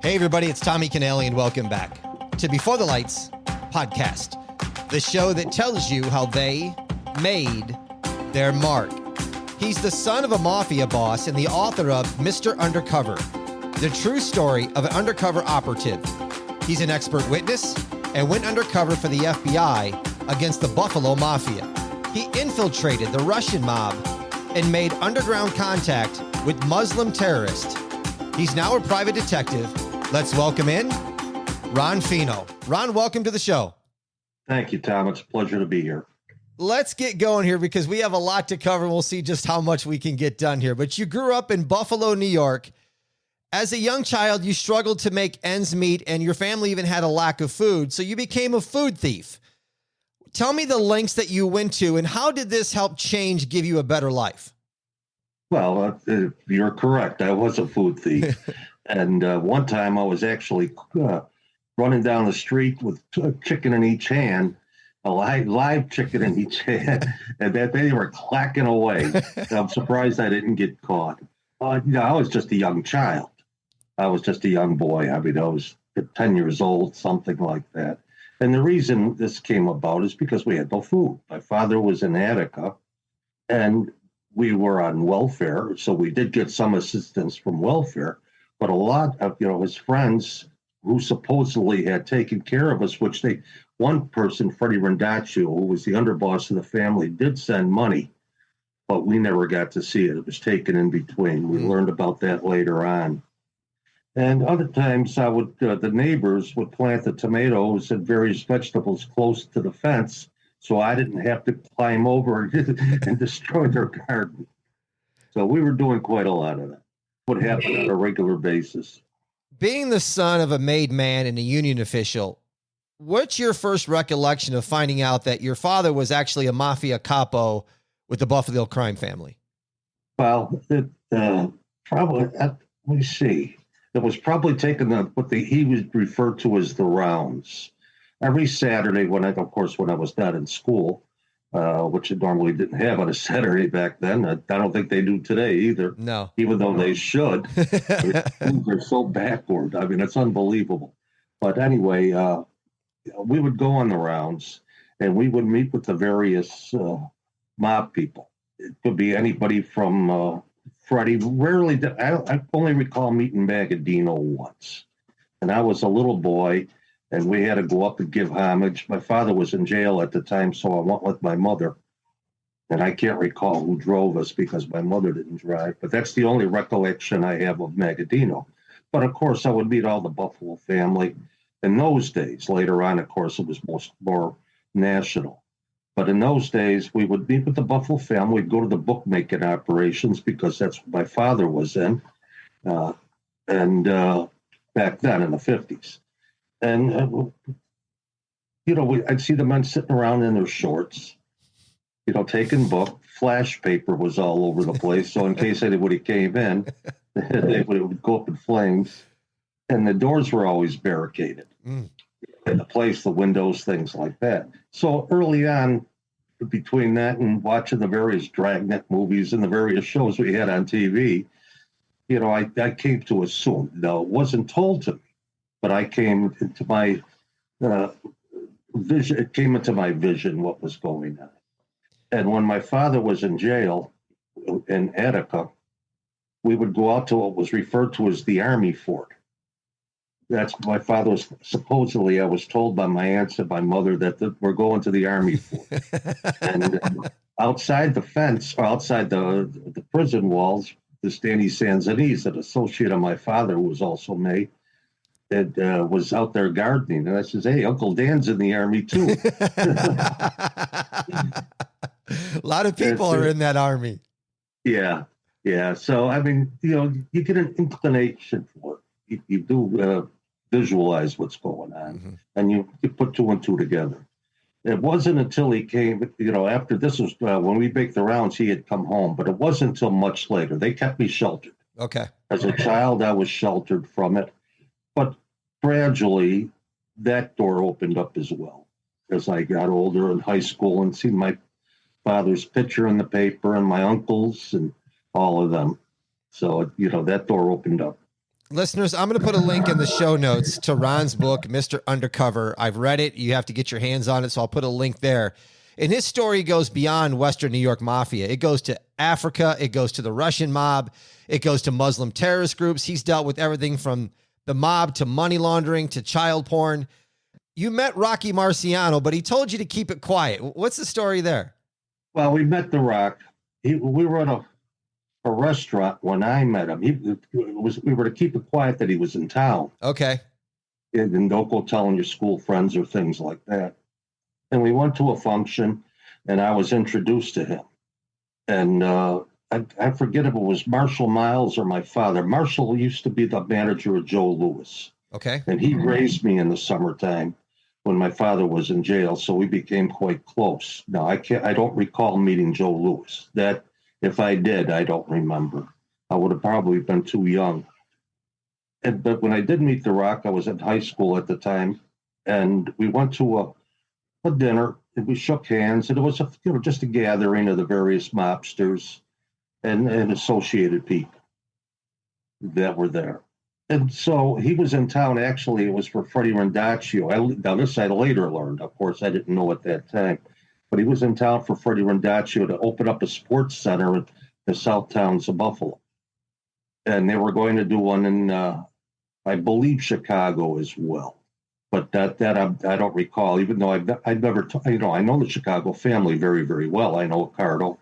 Hey, everybody, it's Tommy Canale, and welcome back to Before the Lights podcast, the show that tells you how they made their mark. He's the son of a mafia boss and the author of Mr. Undercover, the true story of an undercover operative. He's an expert witness and went undercover for the FBI against the Buffalo Mafia. He infiltrated the Russian mob and made underground contact with Muslim terrorists. He's now a private detective. Let's welcome in Ron Fino. Ron, welcome to the show. Thank you, Tom. It's a pleasure to be here. Let's get going here because we have a lot to cover. And we'll see just how much we can get done here. But you grew up in Buffalo, New York. As a young child, you struggled to make ends meet, and your family even had a lack of food. So you became a food thief. Tell me the lengths that you went to, and how did this help change, give you a better life? Well, you're correct. I was a food thief. And one time I was actually running down the street with a chicken in each hand, a live chicken in each hand, and that they were clacking away. I'm surprised I didn't get caught. I was just a young child. I was just a young boy. I mean, I was 10 years old, something like that. And the reason this came about is because we had no food. My father was in Attica, and we were on welfare, so we did get some assistance from welfare. But a lot of, his friends who supposedly had taken care of us, one person, Freddie Rendaccio, who was the underboss of the family, did send money, but we never got to see it. It was taken in between. We learned about that later on. And other times the neighbors would plant the tomatoes and various vegetables close to the fence, so I didn't have to climb over and destroy their garden. So we were doing quite a lot of that. Would happen on a regular basis. Being the son of a made man and a union official, what's your first recollection of finding out that your father was actually a mafia capo with the Buffalo crime family? Well, probably, let me see. It was probably taken he was referred to as the rounds. Every Saturday when I was not in school, which it normally didn't have on a Saturday back then. I don't think they do today either. No. Even though they should. They're so backward. I mean, it's unbelievable. But anyway, we would go on the rounds, and we would meet with the various mob people. It could be anybody from Freddie. Rarely, I only recall meeting Magadino once. And I was a little boy, and we had to go up and give homage. My father was in jail at the time, so I went with my mother. And I can't recall who drove us because my mother didn't drive. But that's the only recollection I have of Magadino. But, of course, I would meet all the Buffalo family. In those days, later on, of course, it was more national. But in those days, we would meet with the Buffalo family. We'd go to the bookmaking operations because that's what my father was in. And back then in the 50s. And, I'd see the men sitting around in their shorts, taking book. Flash paper was all over the place. So in case anybody came in, it would go up in flames. And the doors were always barricaded. In the place, the windows, things like that. So early on, between that and watching the various Dragnet movies and the various shows we had on TV, I came to assume. Now, it wasn't told to me. But I came into my vision. It came into my vision what was going on. And when my father was in jail in Attica, we would go out to what was referred to as the Army Fort. That's my father was supposedly. I was told by my aunts and my mother that we're going to the Army Fort. And outside the fence, or outside the prison walls, this Danny Sanzanese, an associate of my father, who was also made. That was out there gardening. And I says, hey, Uncle Dan's in the Army too. A lot of people are in that army. Yeah. So, I mean, you get an inclination for it. You do visualize what's going on, and you put two and two together. It wasn't until he came, after this was, when we baked the rounds, he had come home, but it wasn't until much later. They kept me sheltered. Okay. As a child, I was sheltered from it. But gradually, that door opened up as well. As I got older in high school and seen my father's picture in the paper and my uncles and all of them. So, that door opened up. Listeners, I'm going to put a link in the show notes to Ron's book, Mr. Undercover. I've read it. You have to get your hands on it, so I'll put a link there. And his story goes beyond Western New York Mafia. It goes to Africa. It goes to the Russian mob. It goes to Muslim terrorist groups. He's dealt with everything from the mob to money laundering to child porn. You met Rocky Marciano, but he told you to keep it quiet. What's the story there? Well, we met The Rock. We were at a restaurant when I met him. We were to keep it quiet that he was in town. Okay. And don't go telling your school friends or things like that. And we went to a function, and I was introduced to him. And I forget if it was Marshall Miles or my father. Marshall used to be the manager of Joe Louis. Okay. And he raised me in the summertime when my father was in jail, so we became quite close. Now, I don't recall meeting Joe Louis. That, if I did, I don't remember. I would have probably been too young. But when I did meet The Rock, I was in high school at the time, and we went to a dinner, and we shook hands, and it was just a gathering of the various mobsters and associated people that were there. And so he was in town. Actually, it was for Freddie Rendaccio. Now, this I later learned. Of course, I didn't know at that time. But he was in town for Freddie Rendaccio to open up a sports center in the South Towns of Buffalo. And they were going to do one in, I believe, Chicago as well. But that I don't recall, even though I've never, I know the Chicago family very, very well. I know Cardo.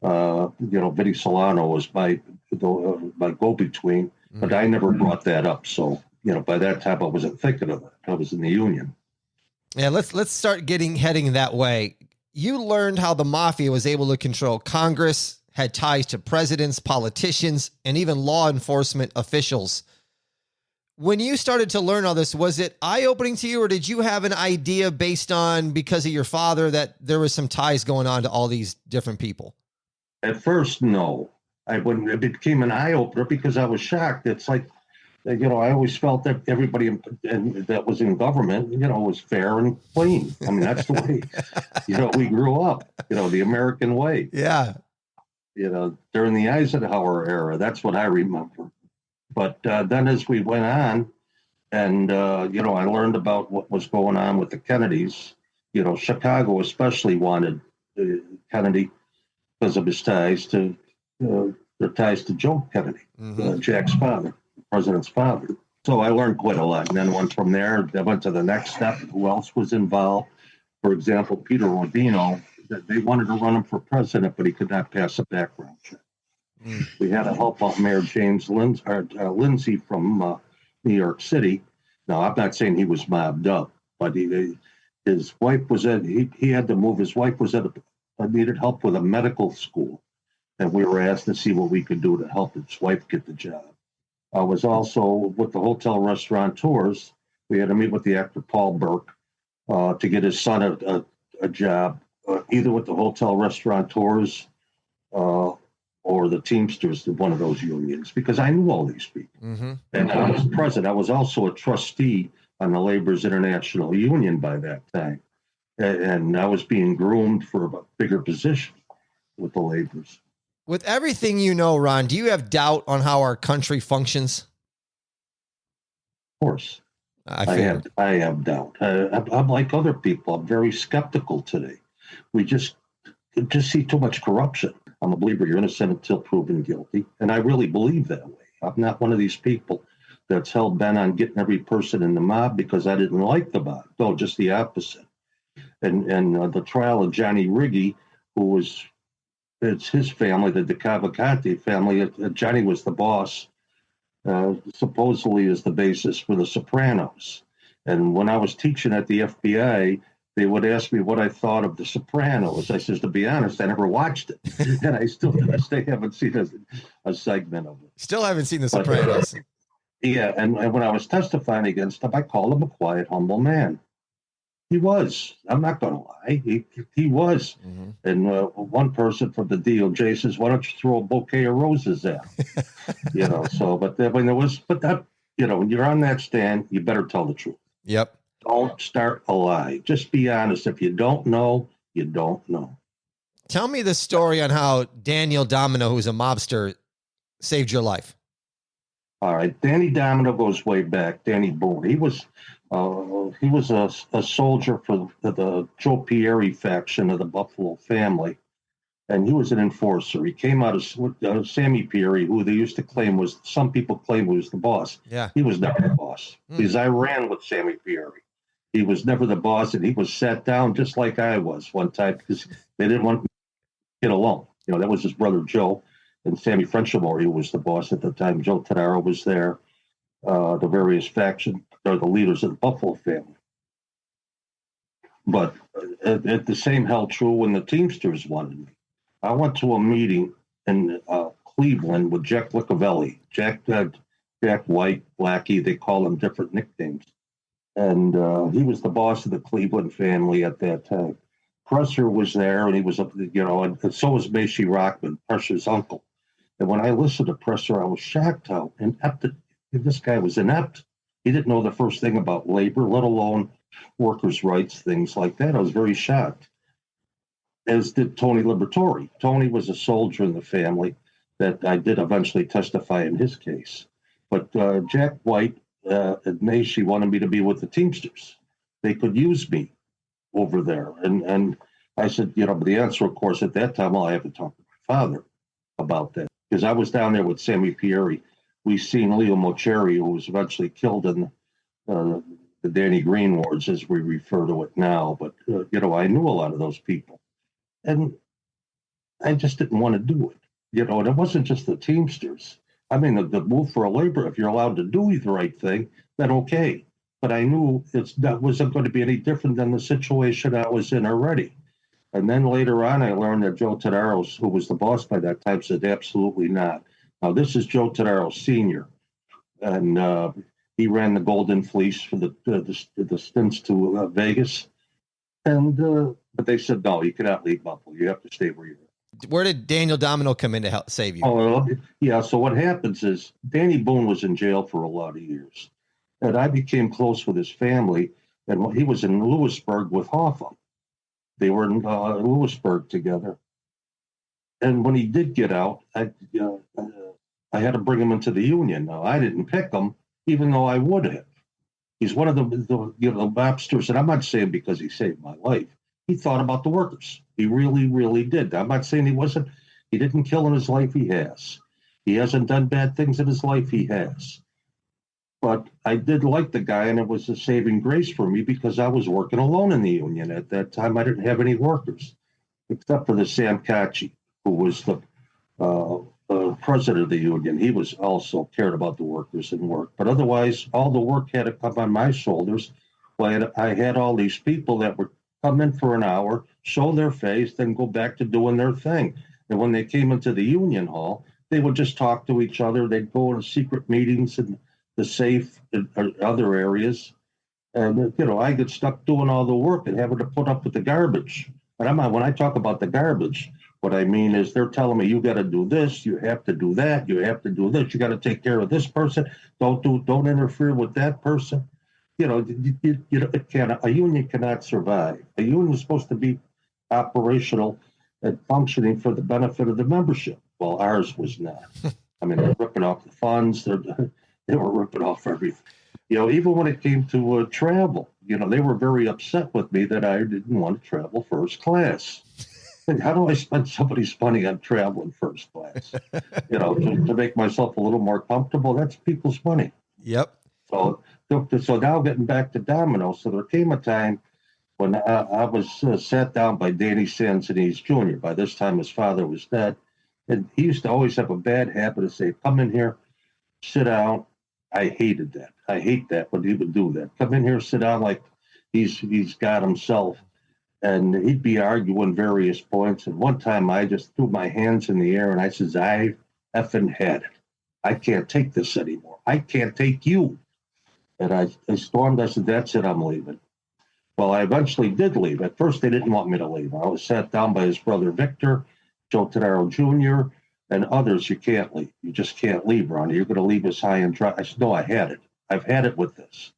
Vinny Solano was my go-between. But I never brought that up. So, by that time I wasn't thinking of it. I was in the union. Yeah, let's start heading that way. You learned how the mafia was able to control Congress, had ties to presidents, politicians, and even law enforcement officials. When you started to learn all this, was it eye-opening to you, or did you have an idea because of your father that there was some ties going on to all these different people? At first, no. It became an eye-opener because I was shocked. It's like, I always felt that everybody that was in government, was fair and clean. I mean, that's the way, we grew up, the American way. Yeah. During the Eisenhower era, that's what I remember. But then as we went on and, I learned about what was going on with the Kennedys, Chicago especially wanted Kennedy because of his ties to Joe Kennedy, Jack's father, the president's father. So I learned quite a lot. And then went from there, I went to the next step. Who else was involved? For example, Peter Rodino, they wanted to run him for president, but he could not pass a background check. We had to help out Mayor James Lindsay from New York City. Now, I'm not saying he was mobbed up, but his wife was he had to move. His wife was needed help with a medical school. And we were asked to see what we could do to help his wife get the job. I was also with the hotel restaurateurs. We had to meet with the actor Paul Burke to get his son a job, either with the hotel restaurateurs or the Teamsters, one of those unions, because I knew all these people. And I was president. I was also a trustee on the Laborers International Union by that time. And I was being groomed for a bigger position with the Laborers. With everything Ron, do you have doubt on how our country functions? Of course. I have doubt. I'm like other people. I'm very skeptical today. We just see too much corruption. I'm a believer you're innocent until proven guilty. And I really believe that way. I'm not one of these people that's hell bent on getting every person in the mob because I didn't like the mob. No, just the opposite. And the trial of Johnny Riggi, it's his family, the Cavalcante family. Johnny was the boss, supposedly is the basis for The Sopranos. And when I was teaching at the FBI, they would ask me what I thought of The Sopranos. I says, to be honest, I never watched it. And I still to this day haven't seen a segment of it. Still haven't seen The Sopranos. Yeah, and when I was testifying against him, I called him a quiet, humble man. He was. I'm not going to lie. He was. And one person from the DOJ says, "Why don't you throw a bouquet of roses at him?" So, but when you're on that stand, you better tell the truth. Yep. Don't start a lie. Just be honest. If you don't know, you don't know. Tell me the story on how Danny Domino, who's a mobster, saved your life. All right, Danny Domino goes way back. Danny Boone. He was a soldier for the Joe Pieri faction of the Buffalo family, and he was an enforcer. He came out of Sammy Pieri, who they used to claim was, some people claim was the boss. Yeah. He was never the boss, because I ran with Sammy Pieri. He was never the boss, and he was sat down just like I was one time because they didn't want to get along. That was his brother Joe and Sammy Frenchamore, who was the boss at the time. Joe Tadaro was there, the various factions, or the leaders of the Buffalo family. But the same held true when the Teamsters wanted me. I went to a meeting in Cleveland with Jack Licavelli, Jack White, Blackie, they call him different nicknames. And he was the boss of the Cleveland family at that time. Presser was there, and he was, and so was Macy Rockman, Presser's uncle. And when I listened to Presser, I was shocked how inept this guy was inept. He didn't know the first thing about labor, let alone workers' rights, things like that. I was very shocked, as did Tony Liberatore. Tony was a soldier in the family that I did eventually testify in his case. But Jack White and Macy wanted me to be with the Teamsters. They could use me over there. And I said, but the answer, of course, at that time, well, I have to talk to my father about that. Because I was down there with Sammy Pieri. We seen Leo Mocheri, who was eventually killed in the Danny Green Wars, as we refer to it now. But, I knew a lot of those people. And I just didn't want to do it. And it wasn't just the Teamsters. I mean, the move for a labor, if you're allowed to do the right thing, then okay. But I knew that wasn't going to be any different than the situation I was in already. And then later on, I learned that Joe Tadaro, who was the boss by that time, said absolutely not. Now, this is Joe Tadaro Sr., and he ran the Golden Fleece for the stints to Vegas. And but they said, no, you cannot leave Buffalo. You have to stay where you're at. Where did Daniel Domino come in to help save you? Oh, yeah. So what happens is Danny Boone was in jail for a lot of years. And I became close with his family, and he was in Lewisburg with Hoffa. They were in Lewisburg together. And when he did get out, I had to bring him into the union. Now, I didn't pick him, even though I would have. He's one of the mobsters, and I'm not saying because he saved my life. He thought about the workers. He really, really did. I'm not saying he didn't kill in his life. He has. He hasn't done bad things in his life. He has. But I did like the guy, and it was a saving grace for me because I was working alone in the union. At that time, I didn't have any workers, except for the Sam Kachi, who was the president of the union. He was also cared about the workers and work. But otherwise, all the work had to come on my shoulders. Well, I had all these people that would come in for an hour, show their face, then go back to doing their thing. And when they came into the union hall, they would just talk to each other. They'd go to secret meetings and the safe and other areas. And, I get stuck doing all the work and having to put up with the garbage. And when I talk about the garbage, what I mean is they're telling me, you got to do this, you have to do that, you have to do this, you got to take care of this person, don't interfere with that person. It can't, a union cannot survive. A union is supposed to be operational and functioning for the benefit of the membership. Well, ours was not. I mean, they're ripping off the funds. They were ripping off everything. Even when it came to travel, they were very upset with me that I didn't want to travel first class. And how do I spend somebody's money on traveling first class? To make myself a little more comfortable, that's people's money. Yep. So now getting back to Domino, so there came a time when I was sat down by Danny Sanzanese Jr. By this time, his father was dead. And he used to always have a bad habit of saying, come in here, sit down. I hated that. I hate that when he would do that. Come in here, sit down like he's God himself. And he'd be arguing various points. And one time I just threw my hands in the air and I says, I effing had it. I can't take this anymore. I can't take you. And I stormed. I said, that's it. I'm leaving. Well, I eventually did leave. At first, they didn't want me to leave. I was sat down by his brother, Victor, Joe Tadaro Jr., and others. You can't leave. You just can't leave, Ronnie. You're going to leave us high and dry. I said, no, I had it. I've had it with this.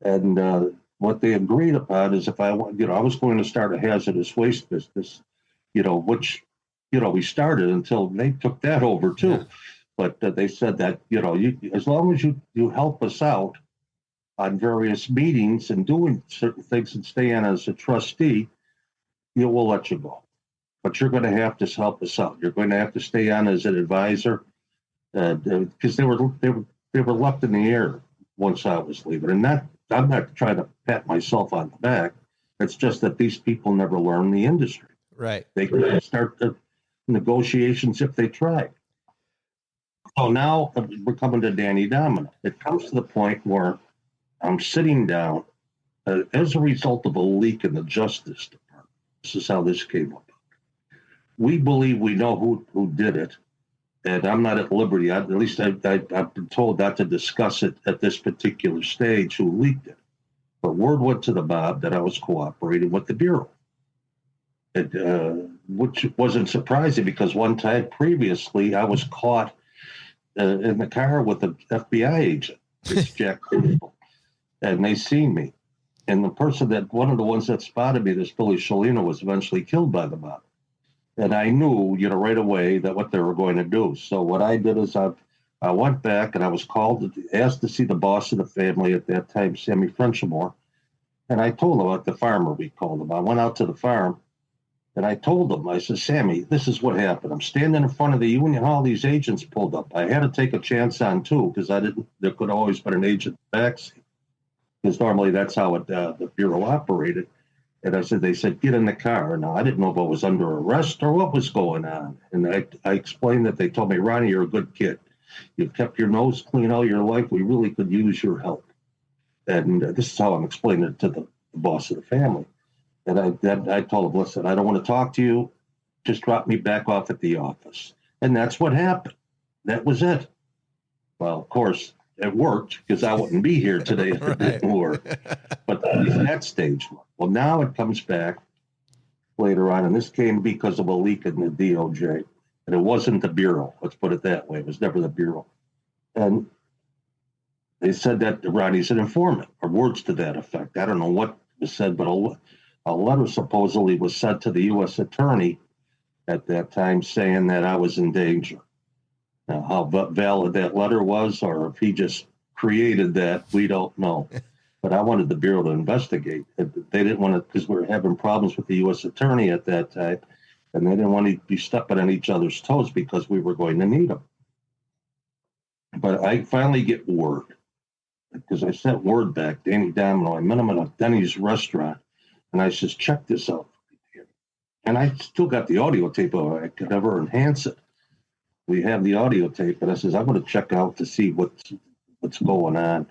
And what they agreed upon is if I was going to start a hazardous waste business, which, we started until they took that over too. But they said that, as long as you help us out on various meetings and doing certain things and stay on as a trustee, we'll let you go. But you're going to have to help us out. You're going to have to stay on as an advisor, because they were left in the air once I was leaving. And that, I'm not trying to pat myself on the back. It's just that these people never learn the industry. Right. They could start the negotiations if they tried. So now we're coming to Danny Domino. It comes to the point where I'm sitting down as a result of a leak in the Justice Department. This is how this came up. We believe we know who did it, and I'm not at liberty. At least I've been told not to discuss it at this particular stage who leaked it. But word went to the Bob that I was cooperating with the Bureau, which wasn't surprising because one time previously I was caught in the car with an FBI agent, it's Jack Kemp, and they seen me. And the person one of the ones that spotted me, this Billy Shalino, was eventually killed by the Bob. And I knew, right away that what they were going to do. So what I did is I went back and I was asked to see the boss of the family at that time, Sammy Frenchmore. And I told him, like the farmer we called him. I went out to the farm and I told him, I said, Sammy, this is what happened. I'm standing in front of the Union Hall. These agents pulled up. I had to take a chance on two because there could always been an agent backseat. Because normally that's how the Bureau operated. And they said, get in the car. Now, I didn't know if I was under arrest or what was going on. And I explained that. They told me, Ronnie, you're a good kid. You've kept your nose clean all your life. We really could use your help. And this is how I'm explaining it to the boss of the family. And I told him, listen, I don't want to talk to you. Just drop me back off at the office. And that's what happened. That was it. Well, of course, it worked because I wouldn't be here today if it didn't work. But at least that stage worked. Well, now it comes back later on, and this came because of a leak in the DOJ. And it wasn't the Bureau. Let's put it that way. It was never the Bureau. And they said that Ronnie's an informant, or words to that effect. I don't know what was said, but a letter supposedly was sent to the U.S. attorney at that time saying that I was in danger. Now, how valid that letter was, or if he just created that, we don't know. But I wanted the Bureau to investigate. They didn't want to, because we were having problems with the U.S. attorney at that time, and they didn't want to be stepping on each other's toes because we were going to need them. But I finally get word, because I sent word back, Danny Domino. I met him at a Denny's restaurant, and I says, check this out. And I still got the audio tape of it. I could never enhance it. We have the audio tape, and I says, I'm going to check out to see what's going on.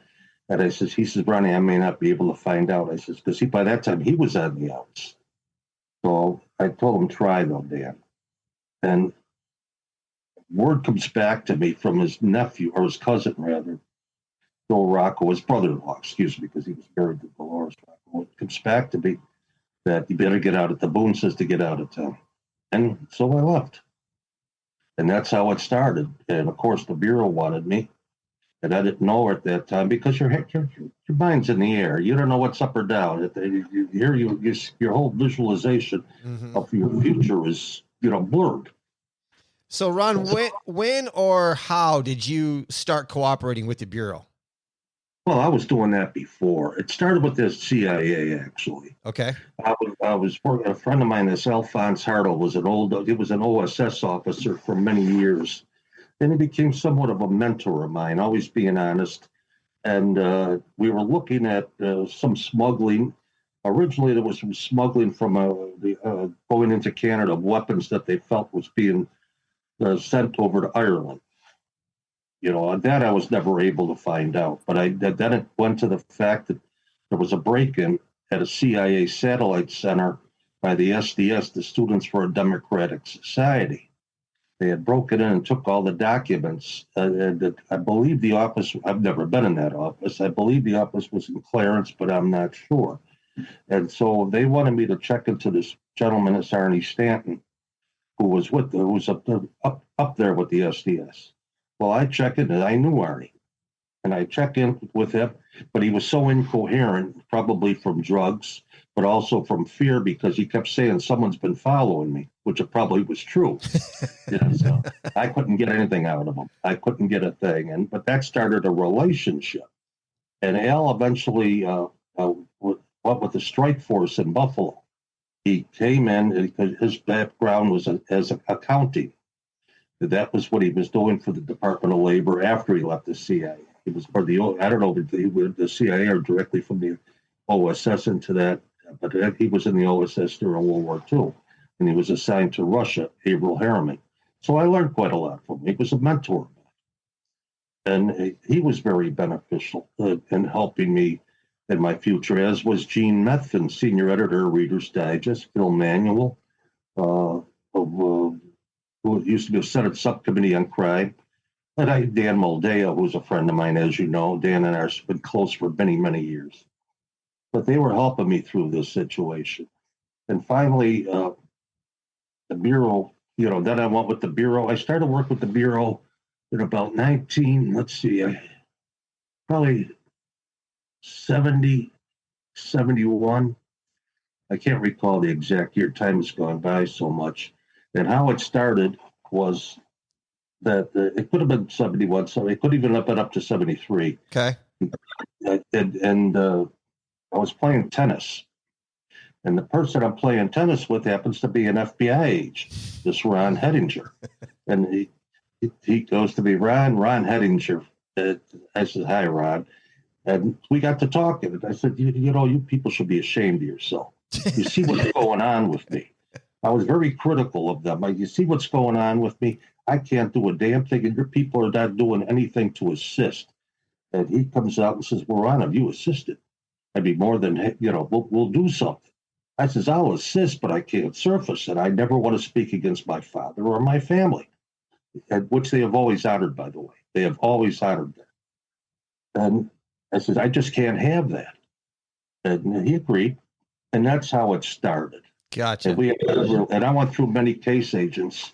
And he says, Ronnie, I may not be able to find out. I says, because by that time he was on the outs. So I told him, try though, Dan. And word comes back to me from his nephew, or his cousin rather, Bill Rocco, his brother-in-law, excuse me, because he was married to Dolores Rocco. It comes back to me that you better get out of the Boone says to get out of town. And so I left. And that's how it started. And of course, the Bureau wanted me. And I didn't know her at that time because your mind's in the air. You don't know what's up or down. Your whole visualization of your future is, blurred. So, Ron, when or how did you start cooperating with the Bureau? Well, I was doing that before. It started with the CIA, actually. Okay. I was working. A friend of mine, this Alphonse Hartle, he was an OSS officer for many years. Then he became somewhat of a mentor of mine, always being honest. And we were looking at some smuggling. Originally, there was some smuggling from going into Canada of weapons that they felt was being sent over to Ireland. That I was never able to find out. But then it went to the fact that there was a break-in at a CIA satellite center by the SDS, the Students for a Democratic Society. They had broken in and took all the documents. I believe the office, I've never been in that office. I believe the office was in Clarence, but I'm not sure. And so they wanted me to check into this gentleman, this Arnie Stanton, who was up there with the SDS. Well, I checked in, and I knew Arnie. And I checked in with him, but he was so incoherent, probably from drugs, but also from fear because he kept saying someone's been following me, which it probably was true. So I couldn't get anything out of him. I couldn't get a thing, but that started a relationship. And Al eventually went with the strike force in Buffalo. He came in because his background was as accounting. That was what he was doing for the Department of Labor after he left the CIA. He was for I don't know if he was the CIA or directly from the OSS into that, but he was in the OSS during World War II, and he was assigned to Russia, Averell Harriman. So I learned quite a lot from him. He was a mentor. And he was very beneficial in helping me in my future, as was Gene Methvin, senior editor of Reader's Digest, Phil Manuel, who used to be a Senate subcommittee on crime, and Dan Moldea, who's a friend of mine, as you know. Dan and I have been close for many, many years. But they were helping me through this situation. And finally, the Bureau, then I went with the Bureau. I started work with the Bureau in about probably 70, 71. I can't recall the exact year. Time has gone by so much. And how it started was that it could have been 71, so it could even have been up to 73. Okay. And I was playing tennis. And the person I'm playing tennis with happens to be an FBI agent, this Ron Hedinger. And he goes to me, Ron Hedinger. I said, hi, Ron. And we got to talking. And I said, you people should be ashamed of yourself. You see what's going on with me. I was very critical of them. You see what's going on with me? I can't do a damn thing, and your people are not doing anything to assist. And he comes out and says, well, Ron, have you assisted? I'd be more than, we'll do something. I says, I'll assist, but I can't surface it. I never want to speak against my father or my family, which they have always honored, by the way. They have always honored that. And I said, I just can't have that. And he agreed. And that's how it started. Gotcha. And I went through many case agents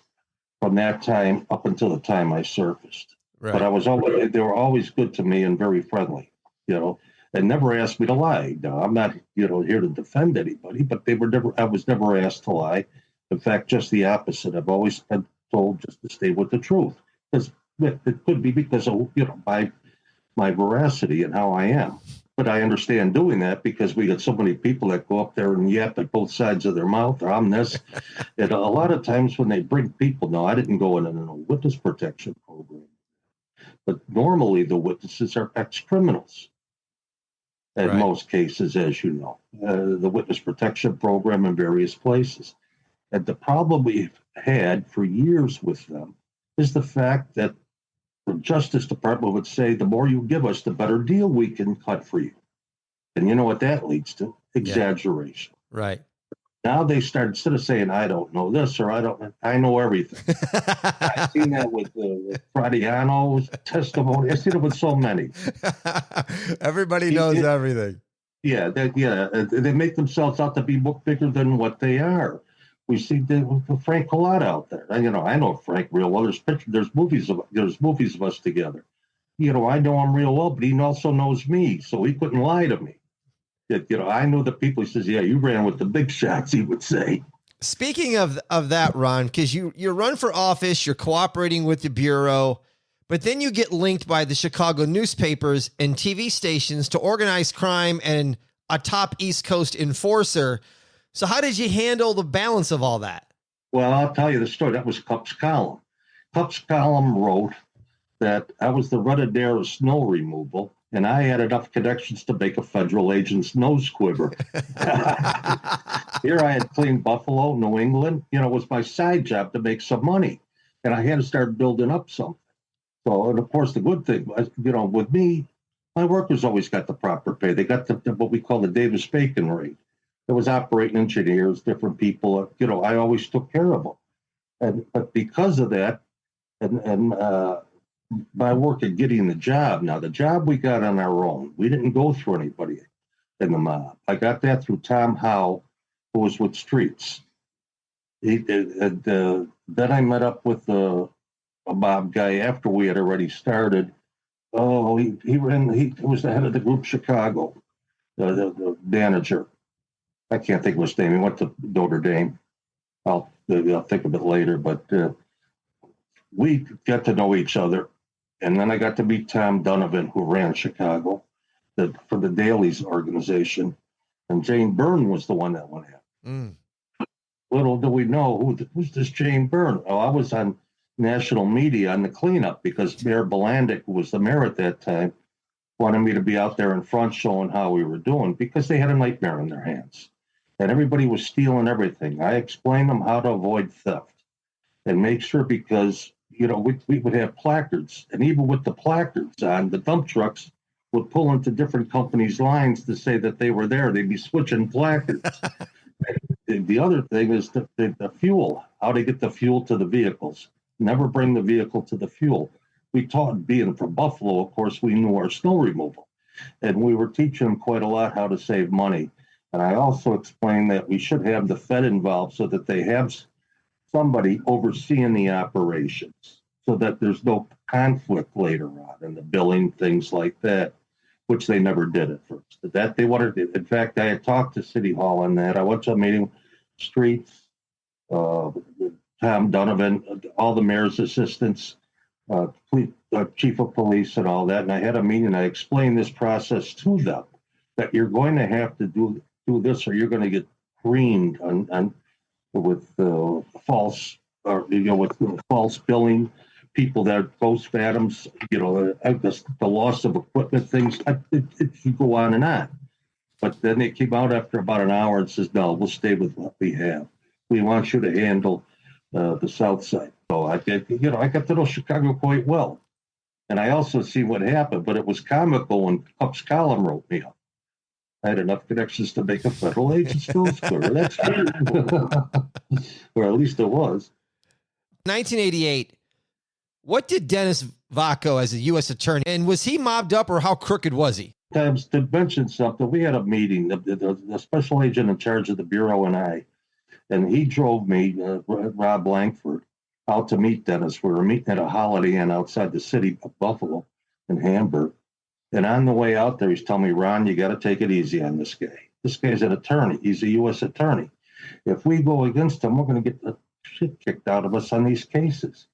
from that time up until the time I surfaced. Right. But they were always good to me and very friendly, and never asked me to lie. No, I'm not, here to defend anybody, but I was never asked to lie. In fact, just the opposite. I've always been told just to stay with the truth. Because it could be because of, my veracity and how I am. But I understand doing that because we got so many people that go up there and yap at both sides of their mouth. Or I'm this. And a lot of times when they bring people, no, I didn't go in a witness protection program. But normally the witnesses are ex-criminals. In most cases, as you know, the witness protection program in various places. And the problem we've had for years with them is the fact that the Justice Department would say, the more you give us, the better deal we can cut for you. And you know what that leads to? Exaggeration. Yeah. Right. Now they start, instead of saying, I don't know this or I know everything. I've seen that with Fradiano's testimony. I've seen it with so many. Everybody knows everything. Yeah, they make themselves out to be bigger than what they are. We see Frank Collada out there. I know Frank real well. There's movies of us together. I know him real well, but he also knows me, so he couldn't lie to me. I know the people. He says, "Yeah, you ran with the big shots." He would say. Speaking of that, Ron, because you run for office, you're cooperating with the Bureau, but then you get linked by the Chicago newspapers and TV stations to organized crime and a top East Coast enforcer. So how did you handle the balance of all that? Well, I'll tell you the story. That was Cup's column. Cup's column wrote that I was the Renadare of snow removal, and I had enough connections to make a federal agent's nose quiver. Here I had cleaned Buffalo, New England. It was my side job to make some money, and I had to start building up something. So, and of course, the good thing was, with me, my workers always got the proper pay. They got what we call the Davis-Bacon rate. There was operating engineers, different people. I always took care of them, but because of that, and my work at getting the job. Now, the job we got on our own. We didn't go through anybody in the mob. I got that through Tom Howe, who was with Streets. Then I met up with a mob guy after we had already started. Oh, he was the head of the group Chicago, the manager. I can't think of his name. He went to Notre Dame. I'll think of it later. But we got to know each other. And then I got to meet Tom Donovan, who ran Chicago for the Dailies organization. And Jane Byrne was the one that went in. Little do we know who's this Jane Byrne. Oh, I was on national media on the cleanup because Mayor Belandic, who was the mayor at that time, wanted me to be out there in front showing how we were doing because they had a nightmare in their hands. And everybody was stealing everything. I explained them how to avoid theft and make sure, because, we would have placards. And even with the placards on, the dump trucks would pull into different companies' lines to say that they were there. They'd be switching placards. The other thing is the fuel, how to get the fuel to the vehicles. Never bring the vehicle to the fuel. We taught, being from Buffalo, of course, we knew our snow removal. And we were teaching them quite a lot how to save money. And I also explained that we should have the Fed involved so that they have somebody overseeing the operations so that there's no conflict later on in the billing, things like that, which they never did at first. That they wanted to, in fact, I had talked to City Hall on that. I went to a meeting, streets, Tom Donovan, all the mayor's assistants, chief of police and all that. And I had a meeting. I explained this process to them, that you're going to have to do this or you're going to get creamed with false, with false billing, people that ghost phantoms, the loss of equipment, things. It could go on and on. But then they came out after about an hour and says, no, we'll stay with what we have. We want you to handle the South Side. So I got to know Chicago quite well. And I also see what happened, but it was comical when Puck's column wrote me up. I had enough connections to make a federal agent's skills clear. That's true. Or at least it was. 1988, what did Dennis Vacco as a U.S. attorney, and was he mobbed up or how crooked was he? To mention something, we had a meeting, the special agent in charge of the Bureau and he drove me, Rob Langford, out to meet Dennis. We were meeting at a Holiday Inn outside the city of Buffalo in Hamburg. And on the way out there, he's telling me, Ron, you got to take it easy on this guy. This guy's an attorney. He's a U.S. attorney. If we go against him, we're going to get the shit kicked out of us on these cases.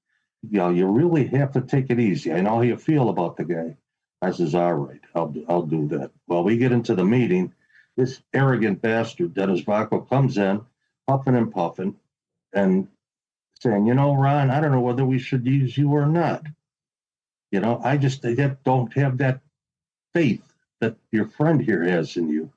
You really have to take it easy. I know how you feel about the guy. I says, all right, I'll do that. Well, we get into the meeting. This arrogant bastard, Dennis Vacco, comes in, huffing and puffing, and saying, Ron, I don't know whether we should use you or not. I don't have that faith that your friend here has in you.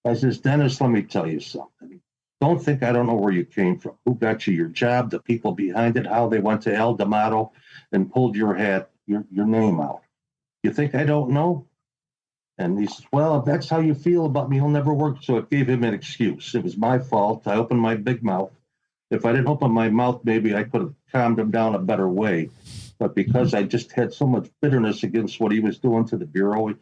I says, Dennis, let me tell you something. Don't think I don't know where you came from, who got you your job, the people behind it, how they went to El D'Amato and pulled your name out. You think I don't know? And he says, well, if that's how you feel about me, he'll never work. So it gave him an excuse. It was my fault. I opened my big mouth. If I didn't open my mouth, maybe I could have calmed him down a better way. But because I just had so much bitterness against what he was doing to the Bureau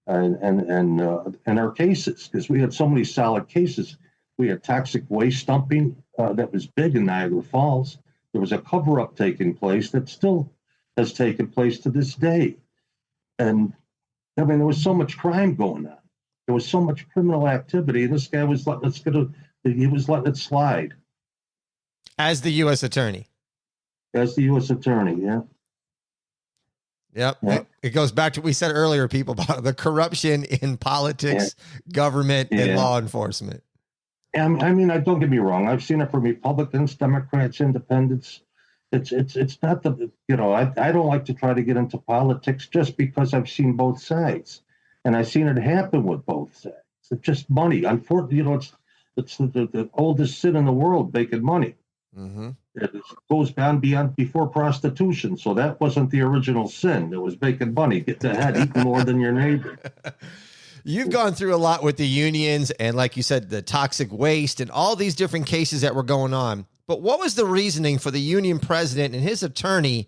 and our cases, because we had so many solid cases. We had toxic waste dumping that was big in Niagara Falls. There was a cover-up taking place that still has taken place to this day. And there was so much crime going on. There was so much criminal activity. And this guy was letting it slide. As the U.S. attorney. As the U.S. attorney, yeah. Yep. It goes back to what we said earlier, people, about the corruption in politics, government, and law enforcement. And don't get me wrong. I've seen it from Republicans, Democrats, Independents. It's not I don't like to try to get into politics just because I've seen both sides, and I've seen it happen with both sides. It's just money. Unfortunately, it's the oldest sin in the world, making money. Mm-hmm. It goes before prostitution. So that wasn't the original sin. It was making money, get ahead, eating more than your neighbor. You've gone through a lot with the unions and, like you said, the toxic waste and all these different cases that were going on. But what was the reasoning for the union president and his attorney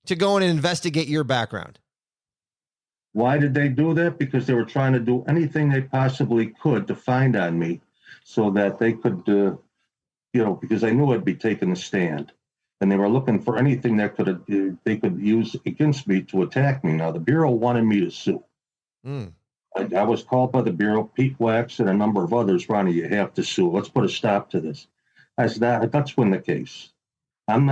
to go in and investigate your background? Why did they do that? Because they were trying to do anything they possibly could to find on me so that they could, because I knew I'd be taking a stand. And they were looking for anything that they could use against me to attack me. Now, the Bureau wanted me to sue. I was called by the Bureau, Pete Wax, and a number of others. Ronnie, you have to sue. Let's put a stop to this. I said, let's win the case. I'm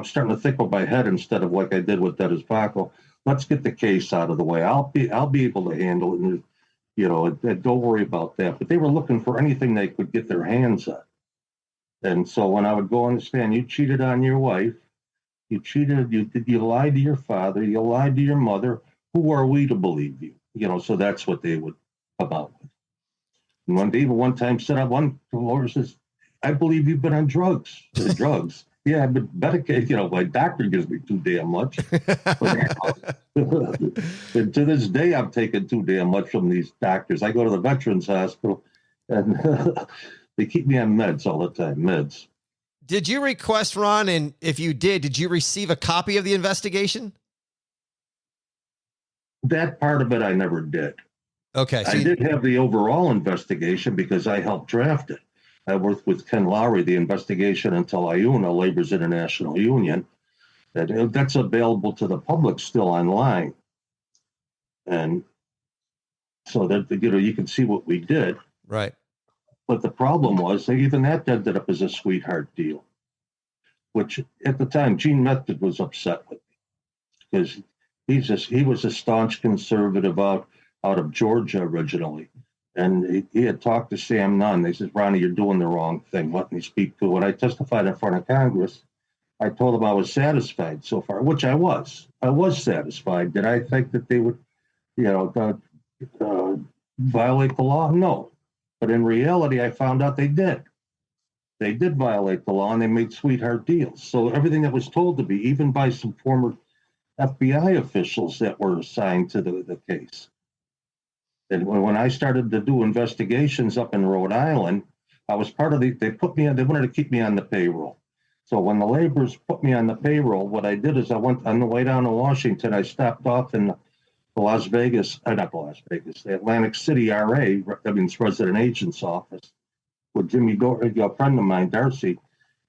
starting to think with my head instead of like I did with Dennis Vacco. Let's get the case out of the way. I'll be able to handle it, and don't worry about that. But they were looking for anything they could get their hands on. And so when I would go on the stand, you cheated on your wife, you lied to your father, you lied to your mother. Who are we to believe you? So that's what they would come out with. And one time said, one lawyer says, I believe you've been on drugs. Drugs. Yeah, I've been medicated. My doctor gives me too damn much. And to this day, I'm taking too damn much from these doctors. I go to the Veterans Hospital, and they keep me on meds all the time. Meds. Did you request, Ron? And if you did you receive a copy of the investigation? That part of it, I never did. Okay. So I did have the overall investigation because I helped draft it. I worked with Ken Lowry, the investigation into IUNA, Labor's International Union. That's available to the public still online. And so that, you can see what we did. Right. But the problem was that even that ended up as a sweetheart deal, which at the time Gene Method was upset with me because he was a staunch conservative out of Georgia originally. And he had talked to Sam Nunn. They said, Ronnie, you're doing the wrong thing. Let me speak to it. When I testified in front of Congress, I told them I was satisfied so far, which I was. I was satisfied. Did I think that they would, violate the law? No. But in reality, I found out they did. They did violate the law, and they made sweetheart deals. So everything that was told to me, even by some former FBI officials that were assigned to the case. And when I started to do investigations up in Rhode Island, I was part of they wanted to keep me on the payroll. So when the laborers put me on the payroll, what I did is I went on the way down to Washington. I stopped off in the Atlantic City RA, that means resident agent's office, with Jimmy Doherty, a friend of mine, Darcy.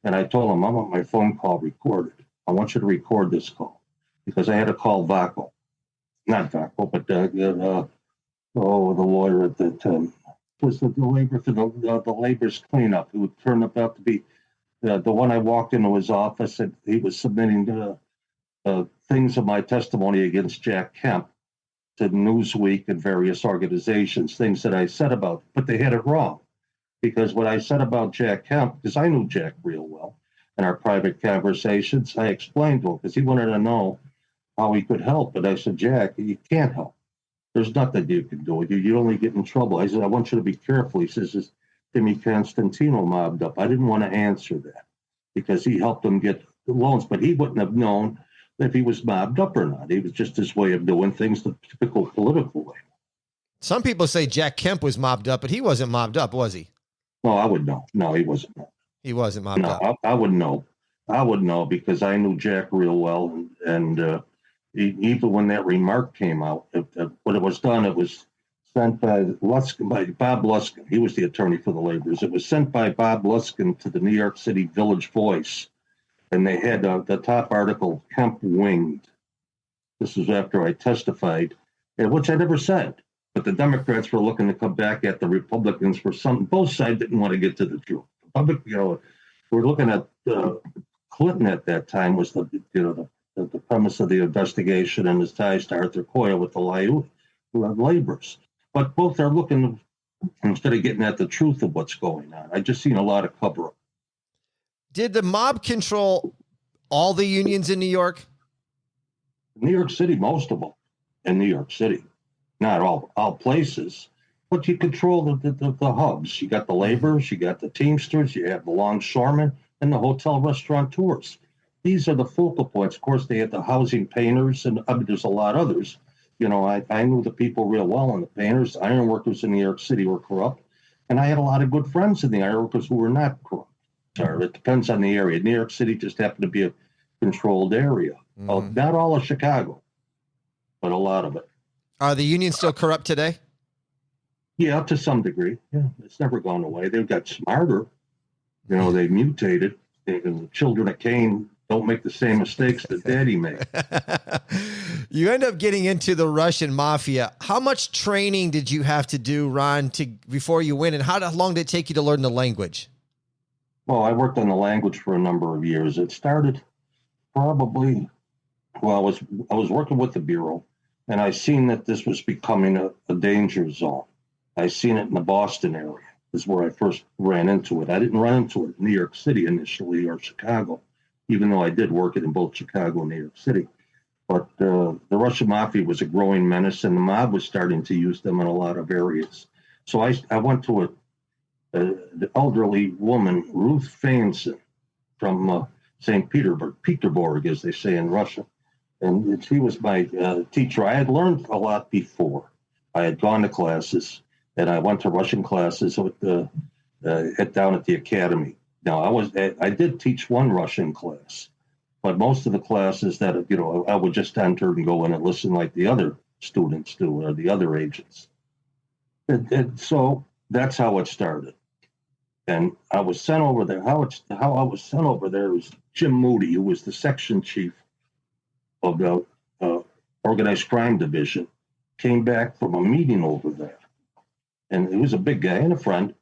And I told him, I want my phone call recorded. I want you to record this call because I had to call Vacco. Not Vacco, but the lawyer at the time was the labor for the labor's cleanup, who would turn out to be the one I walked into his office, and he was submitting things of my testimony against Jack Kemp to Newsweek and various organizations, things that I said about, but they had it wrong. Because what I said about Jack Kemp, because I knew Jack real well, in our private conversations, I explained to him, because he wanted to know how he could help. But I said, Jack, you can't help. There's nothing you can do. You'd only get in trouble. I said, I want you to be careful. He says, is Timmy Constantino mobbed up? I didn't want to answer that because he helped him get the loans, but he wouldn't have known if he was mobbed up or not. He was just his way of doing things, the typical political way. Some people say Jack Kemp was mobbed up, but he wasn't mobbed up, was he? No, I would know. No, he wasn't. He wasn't mobbed up. I would know. I would know because I knew Jack real well. And even when that remark came out, when it was done, it was sent by Bob Luskin. He was the attorney for the laborers. It was sent by Bob Luskin to the New York City Village Voice. And they had the top article, Kemp winged. This was after I testified, which I never said. But the Democrats were looking to come back at the Republicans for something. Both sides didn't want to get to the truth. We're looking at Clinton at that time was the premise of the investigation and his ties to Arthur Coyle with the laborers. But both are looking, instead of getting at the truth of what's going on. I just seen a lot of cover-up. Did the mob control all the unions in New York? New York City, most of them in New York City. Not all places, but you control the hubs. You got the laborers, you got the Teamsters, you have the longshoremen, and the hotel restaurateurs. These are the focal points. Of course, they had the housing painters, and there's a lot others. I knew the people real well, and the painters, iron workers in New York City were corrupt, and I had a lot of good friends in the iron workers who were not corrupt. It depends on the area. New York City just happened to be a controlled area. Mm-hmm. Not all of Chicago, but a lot of it. Are the unions still corrupt today? Yeah, to some degree. Yeah, it's never gone away. They've got smarter. They mutated. The children of Cain don't make the same mistakes that Daddy made. You end up getting into the Russian mafia. How much training did you have to do, Ron, before you went? And how long did it take you to learn the language? Well, I worked on the language for a number of years. It started probably, well, I was working with the Bureau, and I seen that this was becoming a danger zone. I seen it in the Boston area, is where I first ran into it. I didn't run into it in New York City initially, or Chicago, even though I did work it in both Chicago and New York City. But the Russian mafia was a growing menace, and the mob was starting to use them in a lot of areas. So I went to the elderly woman, Ruth Fainson, from St. Peterburg, as they say in Russia. And she was my teacher. I had learned a lot before. I had gone to classes, and I went to Russian classes with down at the academy. Now, I did teach one Russian class, but most of the classes that, I would just enter and go in and listen like the other students do, or the other agents. And so that's how it started. And I was sent over there. How I was sent over there was Jim Moody, who was the section chief of the Organized Crime Division, came back from a meeting over there. And he was a big guy and a friend.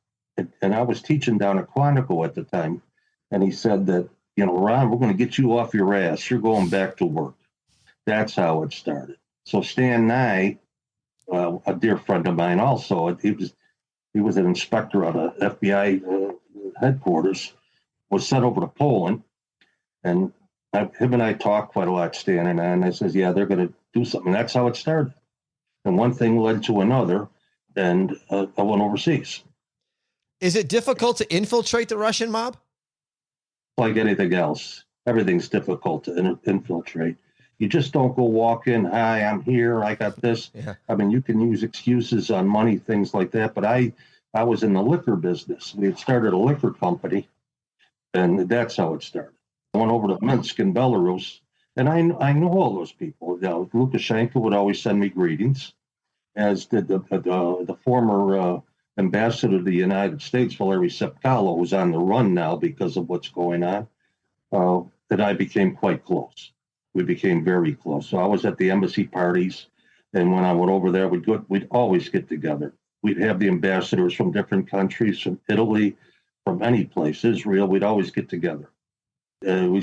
And I was teaching down at Quantico at the time. And he said that, Ron, we're going to get you off your ass. You're going back to work. That's how it started. So Stan Nye, a dear friend of mine also, he was an inspector at a FBI headquarters, was sent over to Poland. And him and I talked quite a lot, Stan and I. And I says, yeah, they're going to do something. That's how it started. And one thing led to another. And I went overseas. Is it difficult to infiltrate the Russian mob? Like anything else, everything's difficult to infiltrate. You just don't go walk in, hi, I'm here, I got this. Yeah. I mean, you can use excuses on money, things like that. But I was in the liquor business. We had started a liquor company, and that's how it started. I went over to Minsk in Belarus, and I know all those people. Lukashenko would always send me greetings, as did the former ambassador to the United States, Valery Sepkalo, who's on the run now because of what's going on, that I became quite close. We became very close. So I was at the embassy parties, and when I went over there, we'd always get together. We'd have the ambassadors from different countries, from Italy, from any place, Israel. We'd always get together. A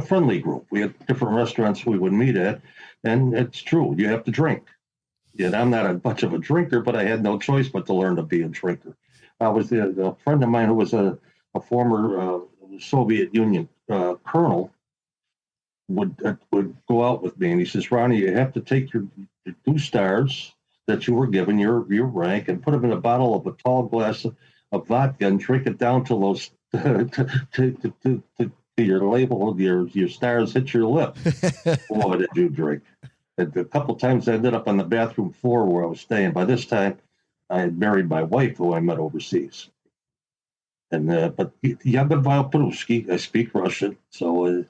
friendly group. We had different restaurants we would meet at, and it's true, you have to drink. And I'm not much of a drinker, but I had no choice but to learn to be a drinker. I was a friend of mine who was a former Soviet Union colonel would go out with me, and he says, Ronnie, you have to take your 2 stars that you were given, your rank, and put them in a bottle of a tall glass of vodka and drink it down till those to your label, your stars hit your lip. Boy, did you drink. And a couple times I ended up on the bathroom floor where I was staying. By this time, I had married my wife, who I met overseas. And but I speak Russian, so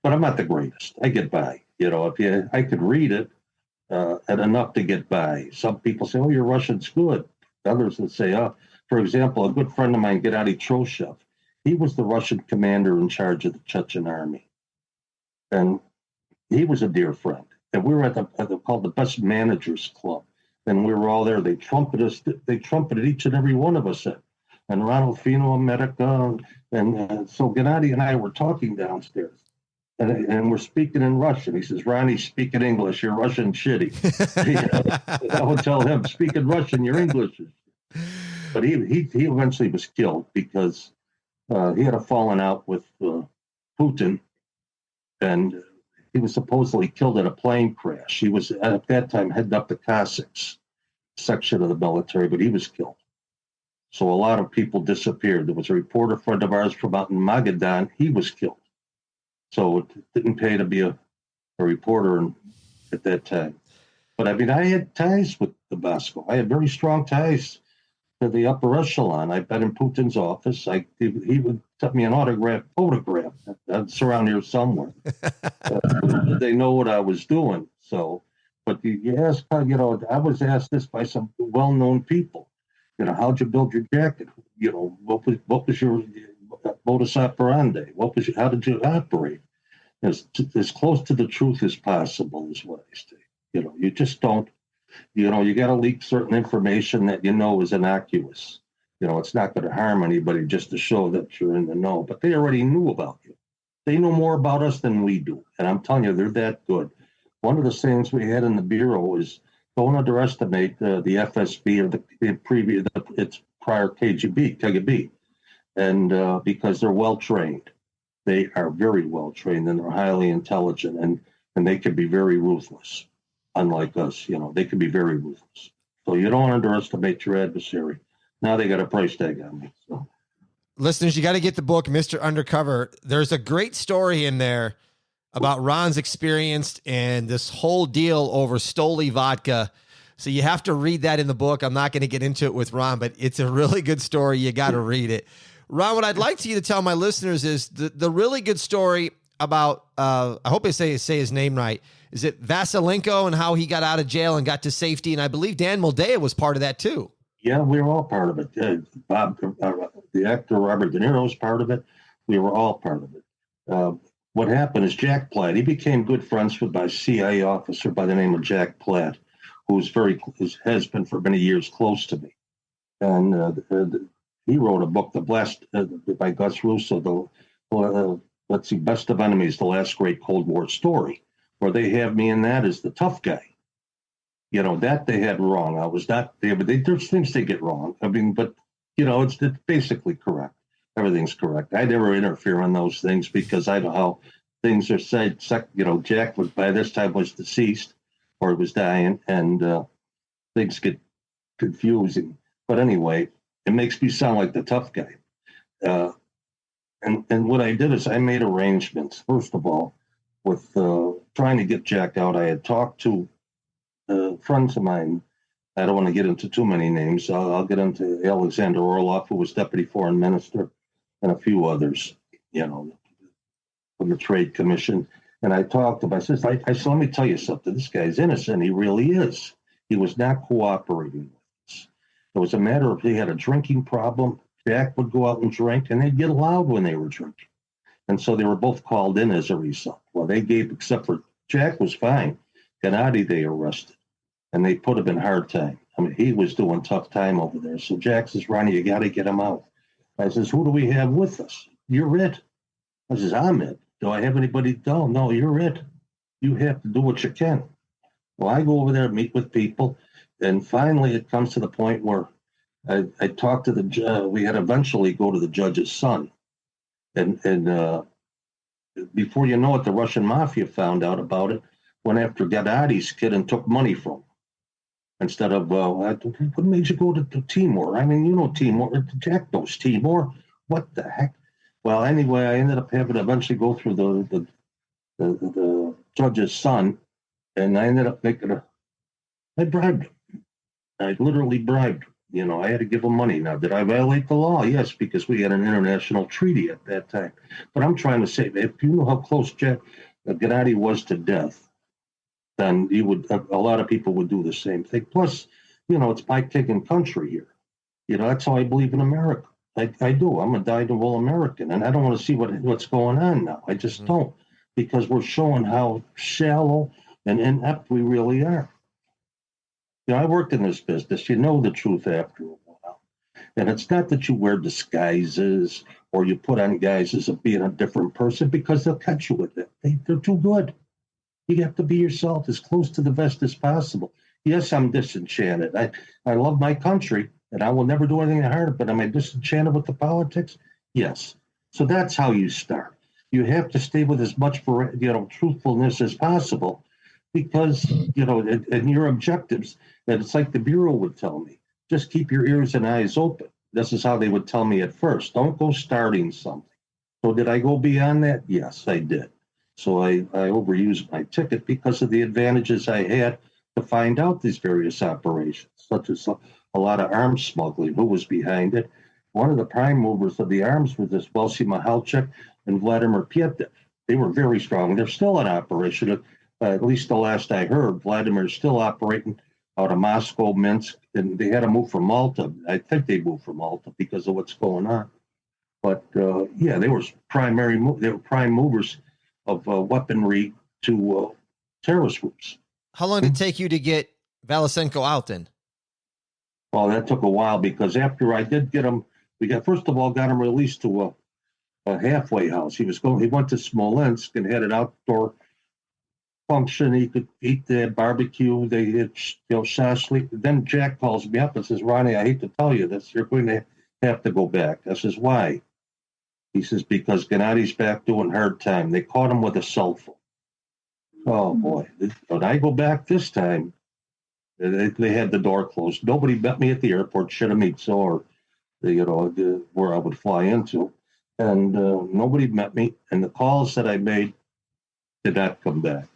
but I'm not the greatest. I get by. I could read it and enough to get by. Some people say, "Oh, your Russian's good." Others would say, for example, a good friend of mine, Gennady Troshev, he was the Russian commander in charge of the Chechen army, and he was a dear friend. And we were at called the Best Managers Club, and we were all there. They trumpeted us. They trumpeted each and every one of us in. And Ronald Fino, America, and so Gennady and I were talking downstairs, and we're speaking in Russian. He says, "Ronnie, speak in English. You're Russian shitty." I would tell him, "Speak in Russian. Your English is." But he eventually was killed because he had a falling out with Putin, and he was supposedly killed in a plane crash. He was at that time heading up the Cossacks section of the military, but he was killed. So a lot of people disappeared. There was a reporter friend of ours from out in Magadan. He was killed. So it didn't pay to be a reporter at that time. But I mean, I had ties with the Vacco. I had very strong ties to the upper echelon. I've been in Putin's office. He would send me an autographed photograph. That's around here somewhere. They know what I was doing. So, but you ask, I was asked this by some well-known people. How'd you build your jacket? What was your modus operandi? How did you operate? As close to the truth as possible is what I say. You just don't, you got to leak certain information that is innocuous. It's not going to harm anybody just to show that you're in the know. But they already knew about you. They know more about us than we do. And I'm telling you, they're that good. One of the things we had in the Bureau is don't underestimate the FSB or its prior KGB. And because they're well trained. They are very well trained and they're highly intelligent and they can be very ruthless. Unlike us, they can be very ruthless. So you don't underestimate your adversary. Now they got a price tag on me. So. Listeners, you got to get the book, Mr. Undercover. There's a great story in there about Ron's experience and this whole deal over Stoli vodka. So you have to read that in the book. I'm not going to get into it with Ron, but it's a really good story. You got to read it. Ron, what I'd like you to tell my listeners is the really good story about, I hope I say his name right. Is it Vasilenko and how he got out of jail and got to safety? And I believe Dan Moldea was part of that too. Yeah, we were all part of it. Bob, the actor Robert De Niro was part of it. We were all part of it. What happened is Jack Platt, he became good friends with my CIA officer by the name of Jack Platt, who has been for many years close to me. And he wrote a book, The Blast, by Gus Russo, Best of Enemies, The Last Great Cold War Story, where they have me in that as the tough guy. That they had wrong. I was not there, but there's things they get wrong. I mean, but, it's basically correct. Everything's correct. I never interfere in those things because I know how things are said. Jack by this time was deceased or was dying, and things get confusing. But anyway, it makes me sound like the tough guy. And what I did is I made arrangements, first of all, with trying to get Jack out. I had talked to friends of mine. I don't want to get into too many names. I'll get into Alexander Orlov, who was deputy foreign minister, and a few others, from the Trade Commission. And I talked to him. I said, let me tell you something. This guy's innocent. He really is. He was not cooperating with us. It was a matter of he had a drinking problem. Jack would go out and drink, and they'd get loud when they were drinking. And so they were both called in as a result. Well, they gave, except for Jack was fine. Gennady, they arrested, and they put him in hard time. I mean, he was doing tough time over there. So Jack says, Ronnie, you got to get him out. I says, who do we have with us? You're it. I says, I'm it. Do I have anybody? No, you're it. You have to do what you can. Well, I go over there, meet with people, and finally it comes to the point where I talked to the judge. We had eventually go to the judge's son. And before you know it, the Russian mafia found out about it, went after Gennady's kid and took money from him. Instead of, what made you go to Timor? I mean, Timor. Jack knows Timor. What the heck? Well, anyway, I ended up having to eventually go through the judge's son, and I ended up I bribed him. I literally bribed him. I had to give him money. Now, did I violate the law? Yes, because we had an international treaty at that time. But I'm trying to say, if you know how close Gennady was to death, then a lot of people would do the same thing. Plus, it's my king and country here. That's how I believe in America. I do. I'm a dyed-in-the-wool American, and I don't want to see what's going on now. I just don't, because we're showing how shallow and inept we really are. I worked in this business. You know the truth after a while. And it's not that you wear disguises or you put on guises of being a different person, because they'll catch you with it. They're too good. You have to be yourself as close to the vest as possible. Yes, I'm disenchanted. I love my country, and I will never do anything to hurt it, but am I disenchanted with the politics? Yes. So that's how you start. You have to stay with as much truthfulness as possible, because, and your objectives, that it's like the Bureau would tell me, just keep your ears and eyes open. This is how they would tell me at first. Don't go starting something. So did I go beyond that? Yes, I did. So I overused my ticket because of the advantages I had to find out these various operations, such as a lot of arms smuggling. Who was behind it? One of the prime movers of the arms was this Welsi Mahalchik and Vladimir Pietev. They were very strong. They're still in operation. At least the last I heard, Vladimir's still operating out of Moscow, Minsk, and they had to move from Malta. I think they moved from Malta because of what's going on. But yeah, they were prime movers of weaponry to terrorist groups. How long did it take you to get Valisenko out then? Well, that took a while because after I did get him, first of all got him released to a halfway house. He went to Smolensk and had an outdoor function. He could eat the barbecue. They had, shashlik. Then Jack calls me up and says, "Ronnie, I hate to tell you this. You're going to have to go back." I says, "Why?" He says, "Because Gennady's back doing hard time. They caught him with a cell phone." Oh boy! When I go back this time, they had the door closed. Nobody met me at the airport, Sheremetyevo, or where I would fly into, and nobody met me. And the calls that I made did not come back.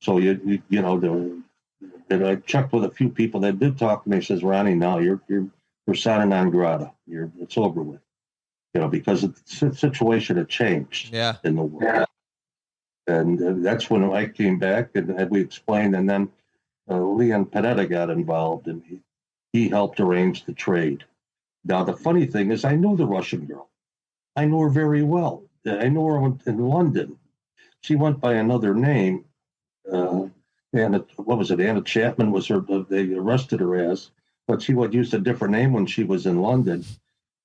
So and I checked with a few people that did talk to me. Says, "Ronnie, now you're persona non grata. It's over with." Because the situation had changed in the world. Yeah. And that's when I came back and we explained, and then Leon Panetta got involved, and he helped arrange the trade. Now, the funny thing is I knew the Russian girl. I knew her very well. I knew her in London. She went by another name. Anna Chapman was her, they arrested her as, but she would use a different name when she was in London.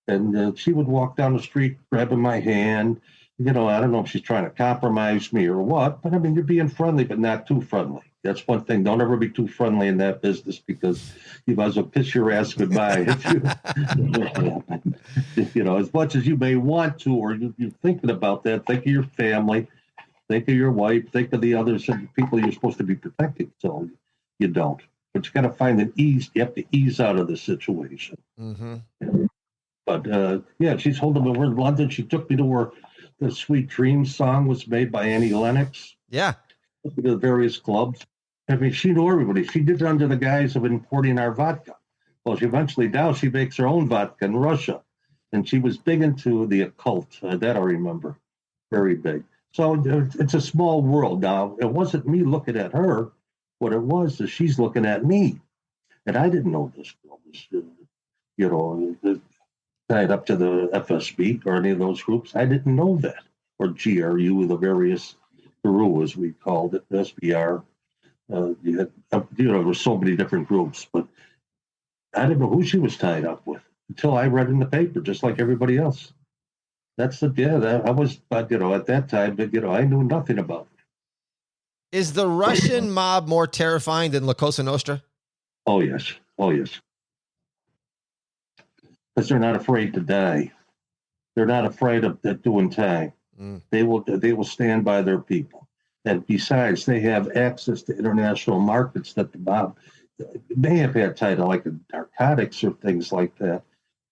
And she would walk down the street grabbing my hand. I don't know if she's trying to compromise me or what, but I mean, you're being friendly, but not too friendly. That's one thing. Don't ever be too friendly in that business because you might as well kiss your ass goodbye. As much as you may want to, or you're thinking about that, think of your family, think of your wife, think of the others and people you're supposed to be protecting. So you don't. But you got to find an ease. You have to ease out of the situation. Mm-hmm. But yeah, she's holding me. We're in London. She took me to where the Sweet Dreams song was made by Annie Lennox. Yeah. The various clubs. I mean, she knew everybody. She did it under the guise of importing our vodka. Well, she makes her own vodka in Russia. And she was big into the occult. That I remember. Very big. So it's a small world now. It wasn't me looking at her. What it was is she's looking at me. And I didn't know this girl was, tied up to the FSB or any of those groups. I didn't know that. Or GRU, the various GRU, as we called it, SBR. There were so many different groups, but I didn't know who she was tied up with until I read in the paper, just like everybody else. I was, at that time, I knew nothing about it. Is the Russian mob more terrifying than La Cosa Nostra? Oh, yes. Because they're not afraid to die. They're not afraid of doing time. Mm. They will stand by their people. And besides, they have access to international markets that the mob may have had tied to, like narcotics or things like that.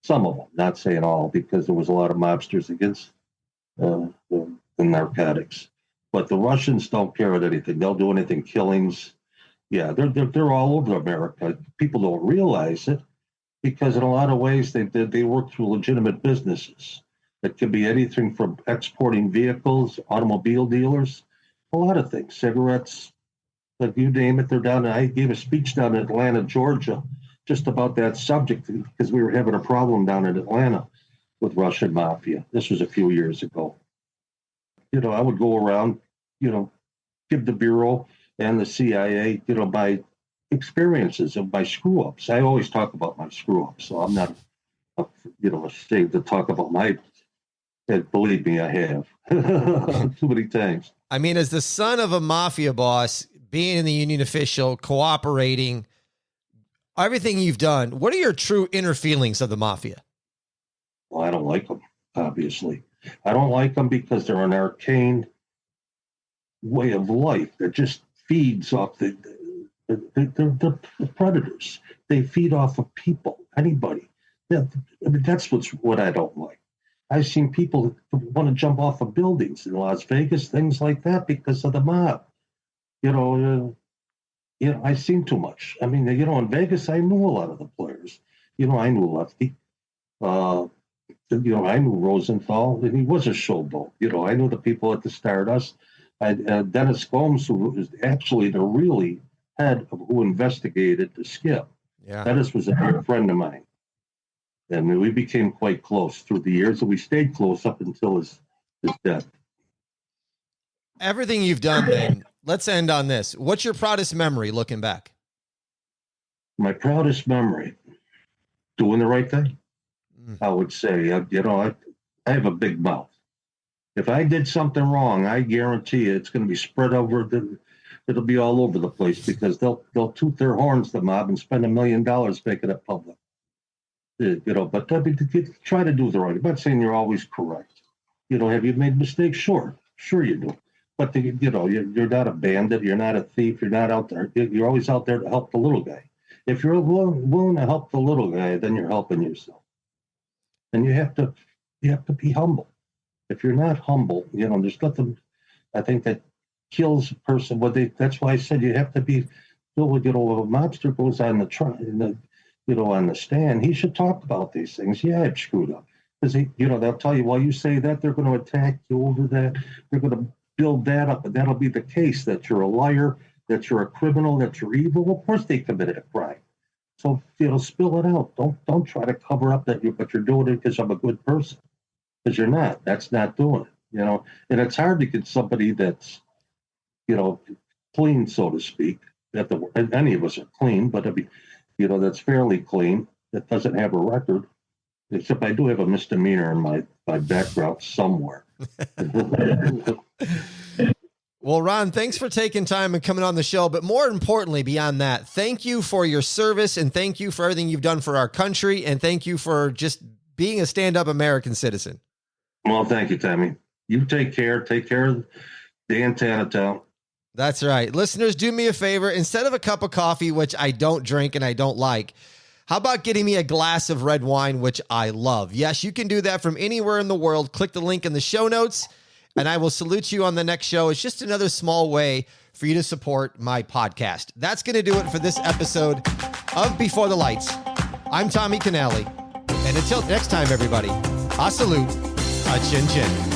Some of them, not saying all, because there was a lot of mobsters against the narcotics. But the Russians don't care about anything. They'll do anything, killings. Yeah, they're all over America. People don't realize it. Because in a lot of ways, they work through legitimate businesses. It can be anything from exporting vehicles, automobile dealers, a lot of things, cigarettes, like you name it. They're down. I gave a speech down in Atlanta, Georgia, just about that subject because we were having a problem down in Atlanta with Russian mafia. This was a few years ago. I would go around, give the Bureau and the CIA, my experiences of my screw ups. I always talk about my screw ups, so I'm not, ashamed to talk about my. And believe me, I have too many times. I mean, as the son of a mafia boss, being in the union official, cooperating, everything you've done, what are your true inner feelings of the mafia? Well, I don't like them. Obviously, I don't like them because they're an arcane way of life that just feeds off they're predators. They feed off of people, anybody. That's what I don't like. I've seen people want to jump off of buildings in Las Vegas, things like that, because of the mob. I've seen too much. I mean, in Vegas, I knew a lot of the players. I knew Lefty. I knew Rosenthal, and he was a showboat. I knew the people at the Stardust. Dennis Gomes, who was actually the really head of who investigated the skip. Yeah. Dennis was a good friend of mine. And we became quite close through the years, and we stayed close up until his death. Everything you've done, then, let's end on this. What's your proudest memory looking back? My proudest memory, doing the right thing. I would say, I have a big mouth. If I did something wrong, I guarantee you it's going to be spread over. It'll be all over the place because they'll toot their horns, the mob, and spend $1 million making it public. But try to do the right. I'm not saying you're always correct. Have you made mistakes? Sure you do. But you're not a bandit. You're not a thief. You're not out there. You're always out there to help the little guy. If you're willing to help the little guy, then you're helping yourself. And you have to be humble. If you're not humble, there's nothing. I think that kills a person. That's why I said you have to be. If a mobster goes on on the stand, he should talk about these things. Yeah, I've screwed up. Because they'll tell you, well, you say that, they're going to attack you over that. They're going to build that up, and that'll be the case that you're a liar, that you're a criminal, that you're evil. Well, of course they committed a crime. So, spill it out. Don't try to cover up but you're doing it because I'm a good person. Because you're not. That's not doing it. And it's hard to get somebody that's, clean, so to speak. And any of us are clean, but that's fairly clean, that doesn't have a record. Except I do have a misdemeanor in my background somewhere. Well, Ron, thanks for taking time and coming on the show. But more importantly, beyond that, thank you for your service and thank you for everything you've done for our country. And thank you for just being a stand-up American citizen. Well, thank you, Tommy. You take care. Take care of Dan Tanatown. That's right. Listeners, do me a favor. Instead of a cup of coffee, which I don't drink and I don't like, how about getting me a glass of red wine, which I love? Yes, you can do that from anywhere in the world. Click the link in the show notes, and I will salute you on the next show. It's just another small way for you to support my podcast. That's going to do it for this episode of Before the Lights. I'm Tommy Canale, and until next time, everybody, I salute a chin chin.